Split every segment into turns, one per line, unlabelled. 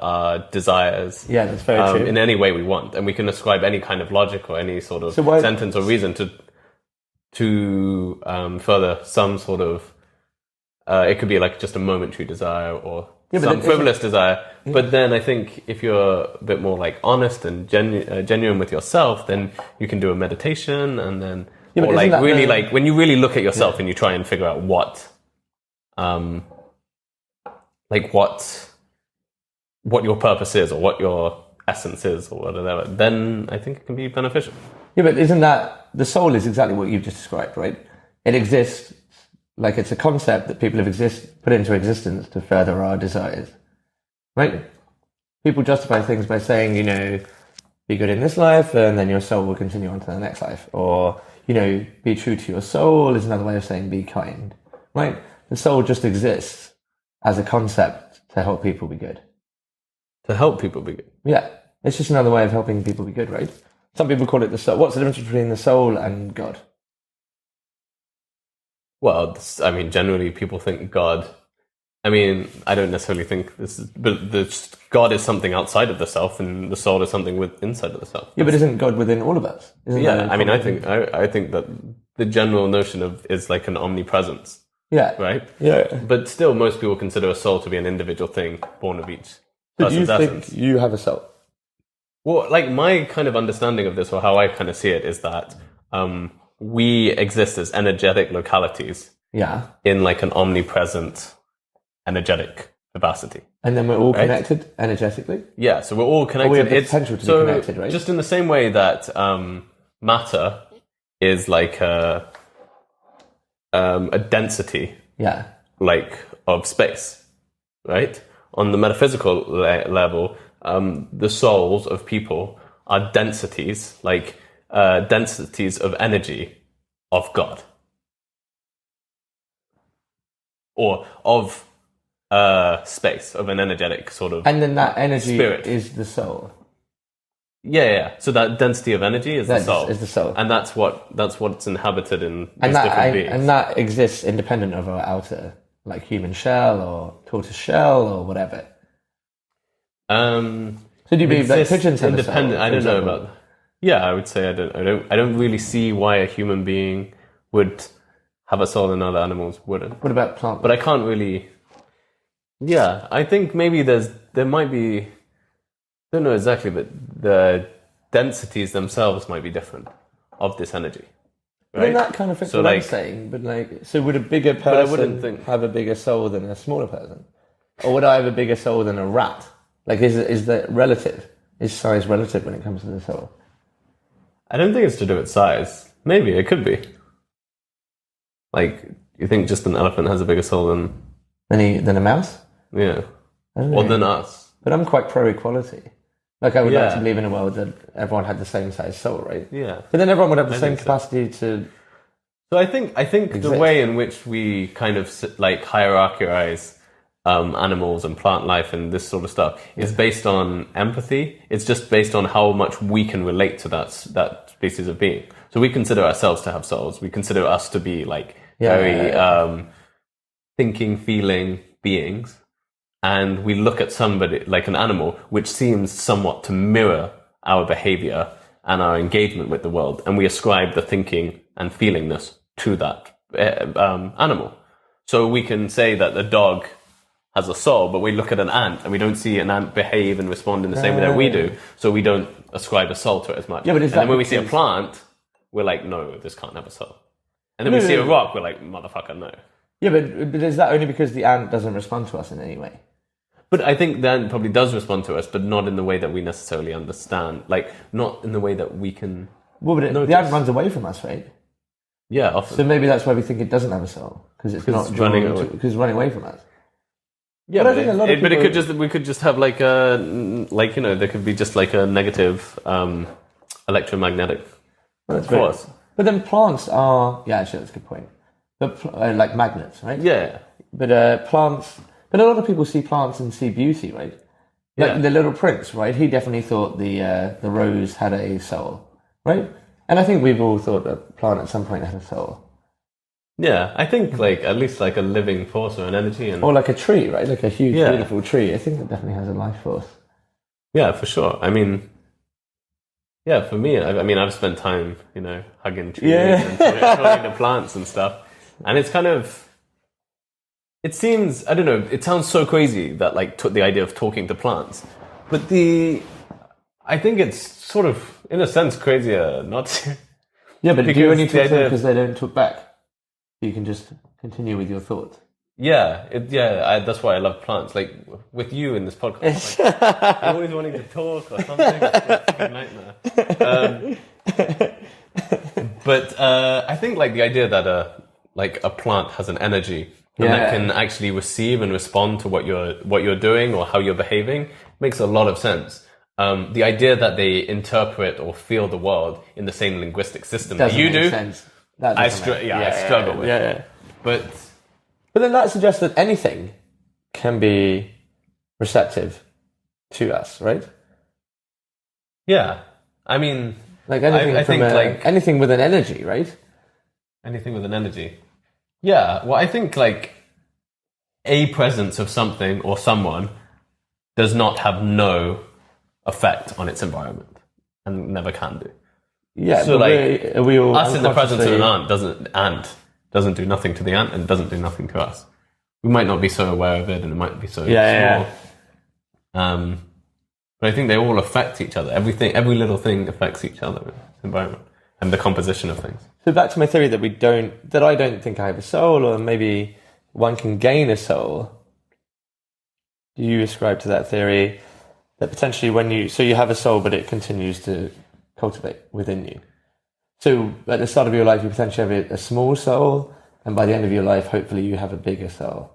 our desires.
Yeah, that's very true.
In any way we want, and we can ascribe any kind of logic or any sort of sentence or reason to further some sort of. It could be like just a momentary desire or some frivolous desire. Yeah. But then I think if you're a bit more like honest and genuine with yourself, then you can do a meditation, and then or like really like when you really look at yourself and you try and figure out what your purpose is or what your essence is or whatever, then I think it can be beneficial.
Yeah, but isn't that the soul is exactly what you've just described, right? It exists like it's a concept that people have put into existence to further our desires, right? People justify things by saying, be good in this life and then your soul will continue on to the next life. Or, be true to your soul is another way of saying be kind, right? The soul just exists as a concept to help people be good.
To help people be good?
Yeah. It's just another way of helping people be good, right? Some people call it the soul. What's the difference between the soul and God?
Well, generally people think God. I don't necessarily think this is, but God is something outside of the self, and the soul is something inside of the self.
Yeah, but isn't God within all of us?
I think that the general notion is like an omnipresence.
Yeah.
Right?
Yeah.
But still, most people consider a soul to be an individual thing born of each person's essence.
Think you have a soul?
Well, like my kind of understanding of this, or how I kind of see it, is that we exist as energetic localities.
Yeah.
In like an omnipresent energetic capacity.
And then we're all connected energetically?
Yeah, so we're all connected.
Or we have the potential to be connected, right?
Just in the same way that matter is like a density, like of space, right? On the metaphysical level, the souls of people are densities, like densities of energy of God, or of space, of an energetic sort of.
And then that energy
spirit
is the soul.
Yeah. So that density of energy is the soul.
Is the soul,
and that's what's inhabited in these different beings.
And that exists independent of our outer, like human shell or tortoise shell or whatever. So do you believe that pigeons have a soul?
I don't know about that. Yeah, I would say I don't really see why a human being would have a soul and other animals wouldn't.
What about plants?
But I can't really. Yeah, I think maybe there might be. I don't know exactly, but the densities themselves might be different of this energy. Right?
Well, that kind of fits what I'm saying. But so would a bigger person have a bigger soul than a smaller person, or would I have a bigger soul than a rat? Like, is that relative? Is size relative when it comes to the soul?
I don't think it's to do with size. Maybe it could be. Like, you think just an elephant has a bigger soul
than a mouse?
Yeah. Or than us.
But I'm quite pro-equality. Like, I would like to believe in a world that everyone had the same size soul, right?
Yeah.
But then everyone would have the same capacity to.
So I think the way in which we kind of like hierarchize animals and plant life and this sort of stuff is based on empathy. It's just based on how much we can relate to that species of being. So we consider ourselves to have souls. We consider us to be like very thinking, feeling beings. And we look at somebody like an animal, which seems somewhat to mirror our behavior and our engagement with the world. And we ascribe the thinking and feelingness to that animal. So we can say that the dog has a soul, but we look at an ant and we don't see an ant behave and respond in the same way that we do. So we don't ascribe a soul to it as much.
Yeah, but
and then when we see a plant, we're like, no, this can't have a soul. And then we see a rock, we're like, motherfucker, no.
Yeah, but is that only because the ant doesn't respond to us in any way?
But I think the ant probably does respond to us, but not in the way that we necessarily understand. Like, not in the way that we can.
Well, but the ant runs away from us, right?
Yeah, often.
So maybe that's why we think it doesn't have a soul, because it's running away from us.
Yeah, but I think a lot of people, we could just have like there could be just like a negative electromagnetic force.
But then plants are actually that's a good point. But like magnets, right?
Yeah.
But plants. But a lot of people see plants and see beauty, right? Like the Little Prince, right? He definitely thought the rose had a soul, right? And I think we've all thought that plant at some point had a soul.
Yeah, I think like at least like a living force or an energy, and
Or like a tree, right? Like a huge, beautiful tree. I think that definitely has a life force.
Yeah, for sure. I mean, yeah, for me, I mean, I've spent time, hugging trees and talking to plants and stuff, and it's kind of. It seems, I don't know, it sounds so crazy that like the idea of talking to plants, but I think it's sort of, in a sense, crazier not to.
Yeah, but do you only talk to them because they don't talk back? You can just continue with your thoughts.
Yeah, that's why I love plants. Like with you in this podcast, like, you're always wanting to talk or something. It's a nightmare. But I think like the idea that a plant has an energy and that can actually receive and respond to what you're doing or how you're behaving makes a lot of sense. The idea that they interpret or feel the world in the same linguistic system that you do,
sense.
I struggle with.
Yeah.
But
then that suggests that anything can be receptive to us, right?
Yeah, I mean,
like anything anything with an energy, right?
Anything with an energy. Yeah, well, I think like a presence of something or someone does not have no effect on its environment and never can do.
Yeah,
so like
we all
us in the presence of an ant doesn't do nothing to the ant and doesn't do nothing to us. We might not be so aware of it, and it might be so small.
Yeah.
But I think they all affect each other. Every little thing affects each other in the environment and the composition of things.
So back to my theory that I don't think I have a soul, or maybe one can gain a soul. Do you ascribe to that theory that potentially you have a soul, but it continues to cultivate within you? So at the start of your life, you potentially have a small soul, and by the end of your life, hopefully you have a bigger soul.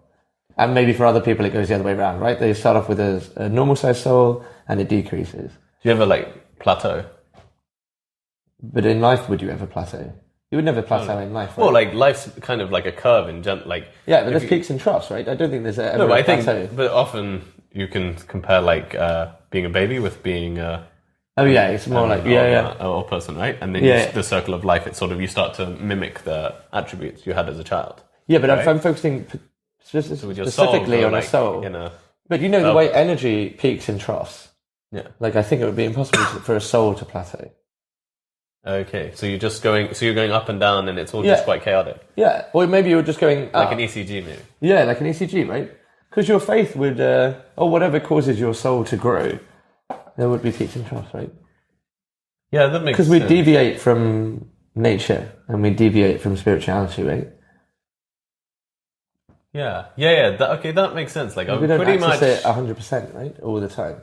And maybe for other people, it goes the other way around, right? They start off with a normal sized soul, and it decreases.
Do you ever like plateau?
But in life, would you ever plateau? You would never plateau in life, right?
Well, like life's kind of like a curve in like.
Yeah, but there's peaks and troughs, right? I don't think there's ever a plateau.
But often you can compare like being a baby with being.
It's more like
or person, right? And then the circle of life. It's sort of you start to mimic the attributes you had as a child.
Yeah, but right? I'm focusing specifically on a soul. But the way energy peaks and troughs.
Yeah,
like I think it would be impossible for a soul to plateau.
Okay, so you're going up and down, and it's all just quite chaotic.
Yeah, or maybe you're just going
like an ECG, maybe.
Yeah, like an ECG, right? Because your faith would, or whatever causes your soul to grow, there would be peaks and troughs, right?
Yeah, that makes sense.
Because we deviate from nature and we deviate from spirituality, right?
Yeah. That makes sense. Like,
we don't pretty much it 100%, right, all the time.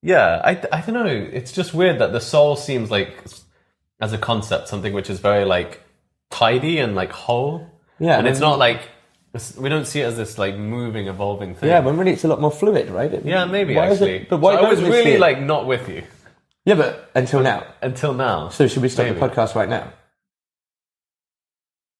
Yeah, I don't know. It's just weird that the soul seems like, as a concept, something which is very like tidy and like whole. Yeah, and it's not like we don't see it as this like moving, evolving thing.
Yeah, but really, it's a lot more fluid, right?
Maybe actually. But why? So I was really like not with you.
Yeah, but until now.
Until now.
So should we stop the podcast right now?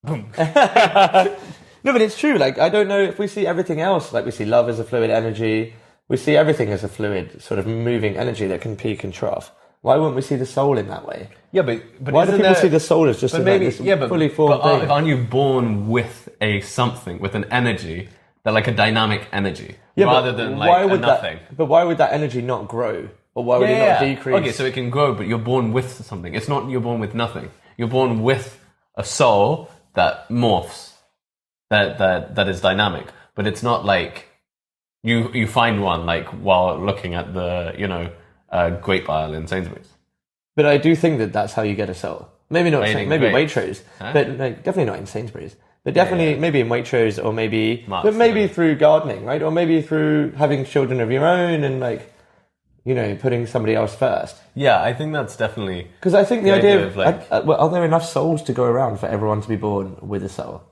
Boom.
No, but it's true. Like, I don't know if we see everything else, like we see love as a fluid energy. We see everything as a fluid, sort of moving energy that can peak and trough. Why wouldn't we see the soul in that way?
Yeah, but
why do people see the soul as just fully formed thing?
Aren't you born with something, with an energy, like a dynamic energy, rather than like a nothing?
But why would that energy not grow? Or why would it not decrease?
Okay, so it can grow, but you're born with something. It's not you're born with nothing. You're born with a soul that morphs, that is dynamic. But it's not like you find one like while looking at the grape aisle in Sainsbury's.
But I do think that that's how you get a soul. Maybe not. Maybe Waitrose, but like, definitely not in Sainsbury's. But definitely maybe in Waitrose, or maybe through gardening, right? Or maybe through having children of your own and like, putting somebody else first.
Yeah, I think that's definitely...
Because I think the idea of like... are there enough souls to go around for everyone to be born with a soul?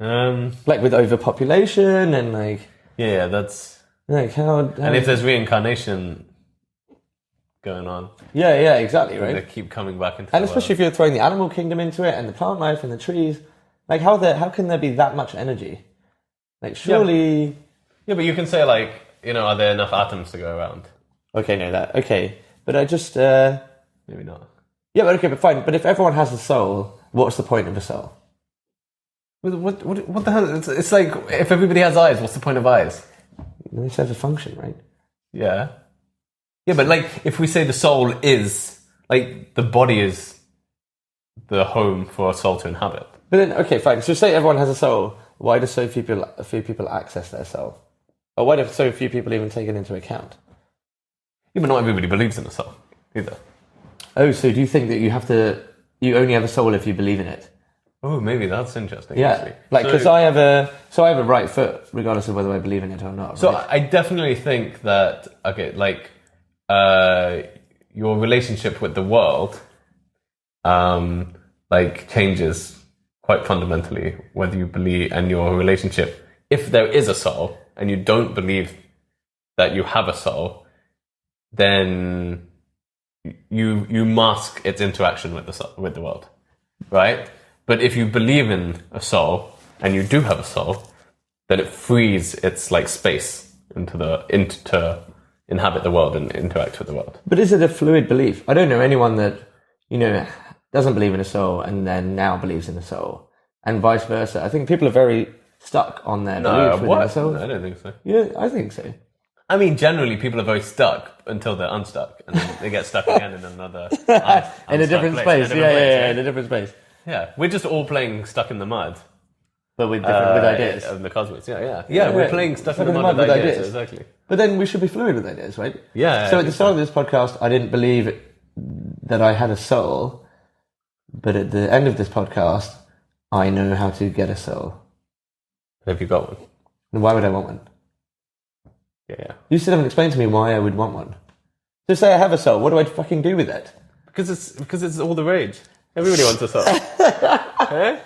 Like with overpopulation and like...
Yeah, that's...
Like how...
And if there's reincarnation going on...
Yeah, exactly, right?
They keep coming back into
and especially if you're throwing the animal kingdom into it and the plant life and the trees. Like how can there be that much energy? Like surely...
Yeah, but you can say like... are there enough atoms to go around? Okay.
But I just...
Maybe not.
Yeah, but fine. But if everyone has a soul, what's the point of a soul?
What the hell? It's like, if everybody has eyes, what's the point of eyes?
They serve a function, right?
Yeah. Yeah, but like, if we say the soul is, like, the body is the home for a soul to inhabit.
But then, okay, fine. So say everyone has a soul. Why do so few people access their soul? Or why do so few people even take it into account?
Yeah, but not everybody believes in a soul either.
Oh, so do you think that you only have a soul if you believe in it?
Oh, maybe that's interesting.
Yeah,
actually.
like, because I have a right foot, regardless of whether I believe in it or not.
So
right?
I definitely think that, okay, like, your relationship with the world, like, changes quite fundamentally whether you believe, and your relationship, if there is a soul and you don't believe that you have a soul, then you mask its interaction with the world, right? But if you believe in a soul and you do have a soul, then it frees its like space to inhabit the world and interact with the world.
But is it a fluid belief? I don't know anyone that, doesn't believe in a soul and then now believes in a soul, and vice versa. I think people are very stuck on their belief within a soul.
No, I don't think so.
Yeah, I think so.
I mean, generally, people are very stuck until they're unstuck, and then they get stuck again in another
in a different space. Yeah, in a different space.
Yeah, we're just all playing stuck in the mud,
but with ideas.
In the cosmos. Yeah. We're playing stuck in the mud with ideas. Exactly.
But then we should be fluid with ideas, right?
Yeah.
So at the start of this podcast, I didn't believe that I had a soul, but at the end of this podcast, I know how to get a soul.
Have you got one?
And why would I want one?
Yeah.
You still haven't explained to me why I would want one. Just say I have a soul. What do I fucking do with it?
Because it's all the rage. Everybody wants a soul. Okay?